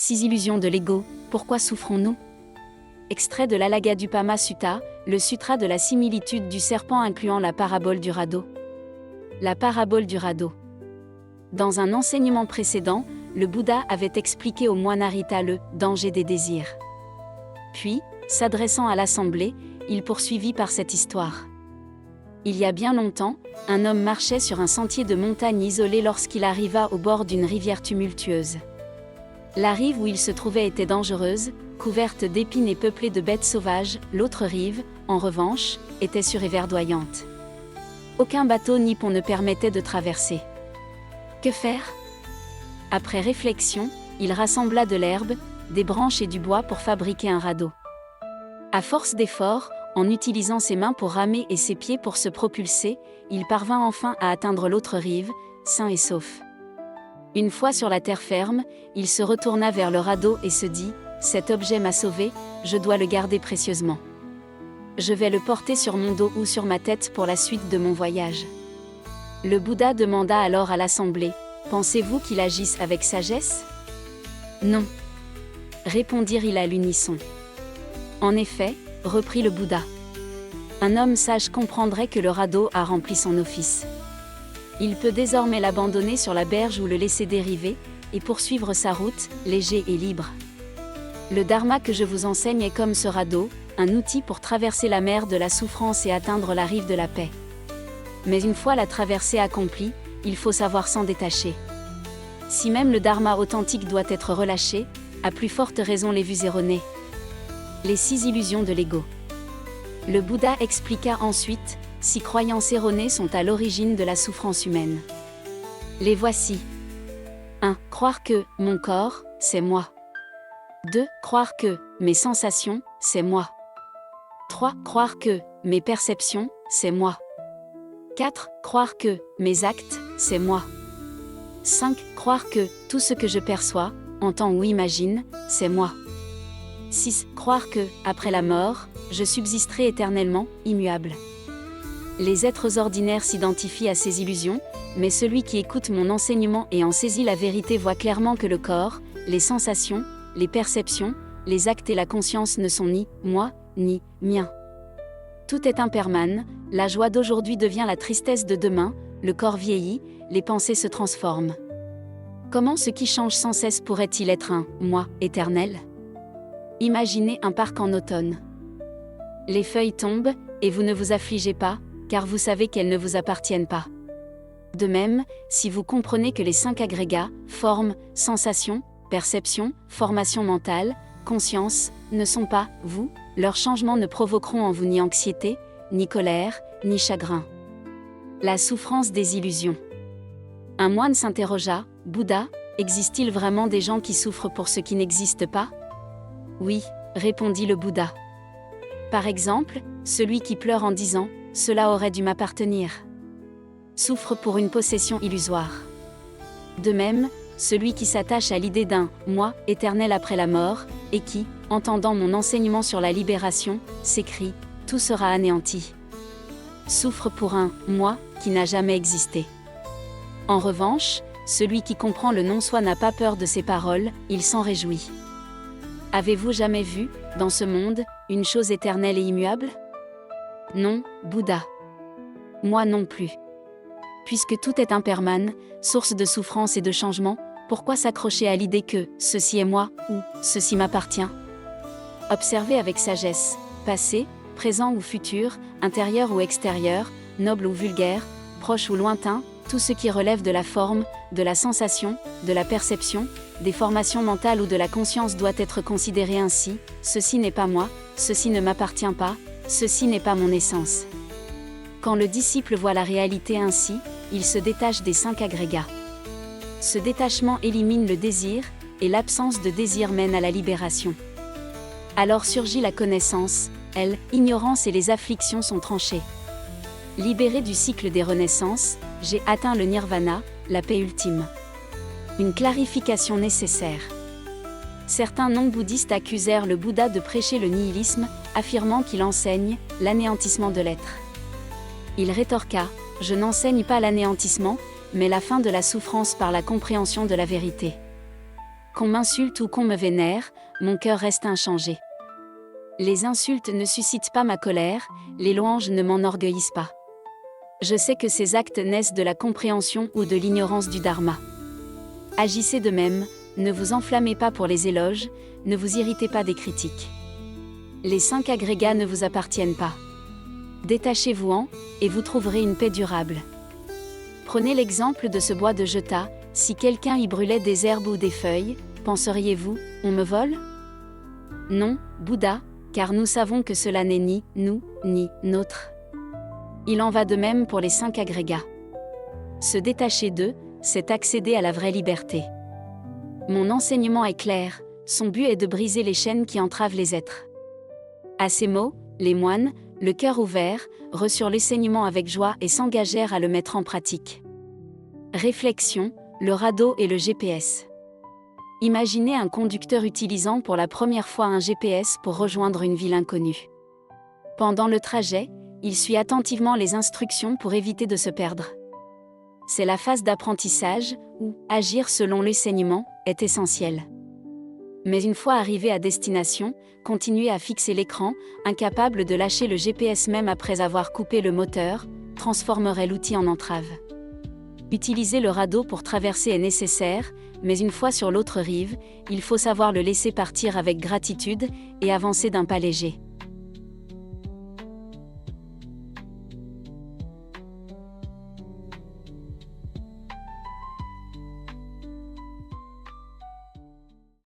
6 illusions de l'ego, pourquoi souffrons-nous? Extrait de l'Alagadupama Sutta, le sutra de la similitude du serpent incluant la parabole du radeau. La parabole du radeau. Dans un enseignement précédent, le Bouddha avait expliqué au moine Narita le « danger des désirs ». Puis, s'adressant à l'assemblée, il poursuivit par cette histoire. Il y a bien longtemps, un homme marchait sur un sentier de montagne isolé lorsqu'il arriva au bord d'une rivière tumultueuse. La rive où il se trouvait était dangereuse, couverte d'épines et peuplée de bêtes sauvages, l'autre rive, en revanche, était sûre et verdoyante. Aucun bateau ni pont ne permettait de traverser. Que faire? Après réflexion, il rassembla de l'herbe, des branches et du bois pour fabriquer un radeau. À force d'efforts, en utilisant ses mains pour ramer et ses pieds pour se propulser, il parvint enfin à atteindre l'autre rive, sain et sauf. Une fois sur la terre ferme, il se retourna vers le radeau et se dit « Cet objet m'a sauvé, je dois le garder précieusement. Je vais le porter sur mon dos ou sur ma tête pour la suite de mon voyage. » Le Bouddha demanda alors à l'assemblée « Pensez-vous qu'il agisse avec sagesse ?» « Non. » répondirent-ils à l'unisson. En effet, reprit le Bouddha. Un homme sage comprendrait que le radeau a rempli son office. Il peut désormais l'abandonner sur la berge ou le laisser dériver, et poursuivre sa route, léger et libre. Le dharma que je vous enseigne est comme ce radeau, un outil pour traverser la mer de la souffrance et atteindre la rive de la paix. Mais une fois la traversée accomplie, il faut savoir s'en détacher. Si même le dharma authentique doit être relâché, à plus forte raison les vues erronées. Les 6 illusions de l'ego. Le Bouddha expliqua ensuite, 6 croyances erronées sont à l'origine de la souffrance humaine. Les voici. 1. Croire que « mon corps, c'est moi ». 2. Croire que « mes sensations, c'est moi ». 3. Croire que « mes perceptions, c'est moi ». 4. Croire que « mes actes, c'est moi ». 5. Croire que « tout ce que je perçois, entends ou imagine, c'est moi ». 6. Croire que, après la mort, je subsisterai éternellement, immuable. Les êtres ordinaires s'identifient à ces illusions, mais celui qui écoute mon enseignement et en saisit la vérité voit clairement que le corps, les sensations, les perceptions, les actes et la conscience ne sont ni moi, ni mien. Tout est impermanent, la joie d'aujourd'hui devient la tristesse de demain, le corps vieillit, les pensées se transforment. Comment ce qui change sans cesse pourrait-il être un « moi » éternel ? Imaginez un parc en automne. Les feuilles tombent, et vous ne vous affligez pas, car vous savez qu'elles ne vous appartiennent pas. De même, si vous comprenez que les 5 agrégats, forme, sensation, perception, formation mentale, conscience, ne sont pas vous, leurs changements ne provoqueront en vous ni anxiété, ni colère, ni chagrin. La souffrance des illusions. Un moine s'interrogea, « Bouddha, existe-t-il vraiment des gens qui souffrent pour ce qui n'existe pas ?» Oui, répondit le Bouddha. Par exemple, celui qui pleure en disant « Cela aurait dû m'appartenir » souffre pour une possession illusoire. De même, celui qui s'attache à l'idée d'un « moi » éternel après la mort, et qui, entendant mon enseignement sur la libération, s'écrie « Tout sera anéanti » souffre pour un « moi » qui n'a jamais existé. En revanche, celui qui comprend le non-soi n'a pas peur de ces paroles, il s'en réjouit. Avez-vous jamais vu, dans ce monde, une chose éternelle et immuable? Non, Bouddha. Moi non plus. Puisque tout est impermanent, source de souffrance et de changement, pourquoi s'accrocher à l'idée que « ceci est moi » ou « ceci m'appartient » ? Observez avec sagesse, passé, présent ou futur, intérieur ou extérieur, noble ou vulgaire, proche ou lointain, tout ce qui relève de la forme, de la sensation, de la perception, des formations mentales ou de la conscience doit être considéré ainsi, ceci n'est pas moi, ceci ne m'appartient pas, ceci n'est pas mon essence. Quand le disciple voit la réalité ainsi, il se détache des 5 agrégats. Ce détachement élimine le désir, et l'absence de désir mène à la libération. Alors surgit la connaissance, elle, ignorance et les afflictions sont tranchées. Libéré du cycle des renaissances, j'ai atteint le nirvana, la paix ultime. Une clarification nécessaire. Certains non-bouddhistes accusèrent le Bouddha de prêcher le nihilisme, affirmant qu'il enseigne l'anéantissement de l'être. Il rétorqua, « Je n'enseigne pas l'anéantissement, mais la fin de la souffrance par la compréhension de la vérité. » Qu'on m'insulte ou qu'on me vénère, mon cœur reste inchangé. Les insultes ne suscitent pas ma colère, les louanges ne m'enorgueillissent pas. Je sais que ces actes naissent de la compréhension ou de l'ignorance du dharma. Agissez de même, ne vous enflammez pas pour les éloges, ne vous irritez pas des critiques. Les 5 agrégats ne vous appartiennent pas. Détachez-vous-en, et vous trouverez une paix durable. Prenez l'exemple de ce bois de Jeta, si quelqu'un y brûlait des herbes ou des feuilles, penseriez-vous, on me vole ? Non, Bouddha, car nous savons que cela n'est ni nous, ni nôtre. Il en va de même pour les 5 agrégats. Se détacher d'eux, c'est accéder à la vraie liberté. Mon enseignement est clair, son but est de briser les chaînes qui entravent les êtres. À ces mots, les moines, le cœur ouvert, reçurent l'enseignement avec joie et s'engagèrent à le mettre en pratique. Réflexion, le radeau et le GPS. Imaginez un conducteur utilisant pour la première fois un GPS pour rejoindre une ville inconnue. Pendant le trajet, il suit attentivement les instructions pour éviter de se perdre. C'est la phase d'apprentissage, où agir selon l'enseignement est essentiel. Mais une fois arrivé à destination, continuer à fixer l'écran, incapable de lâcher le GPS même après avoir coupé le moteur, transformerait l'outil en entrave. Utiliser le radeau pour traverser est nécessaire, mais une fois sur l'autre rive, il faut savoir le laisser partir avec gratitude et avancer d'un pas léger.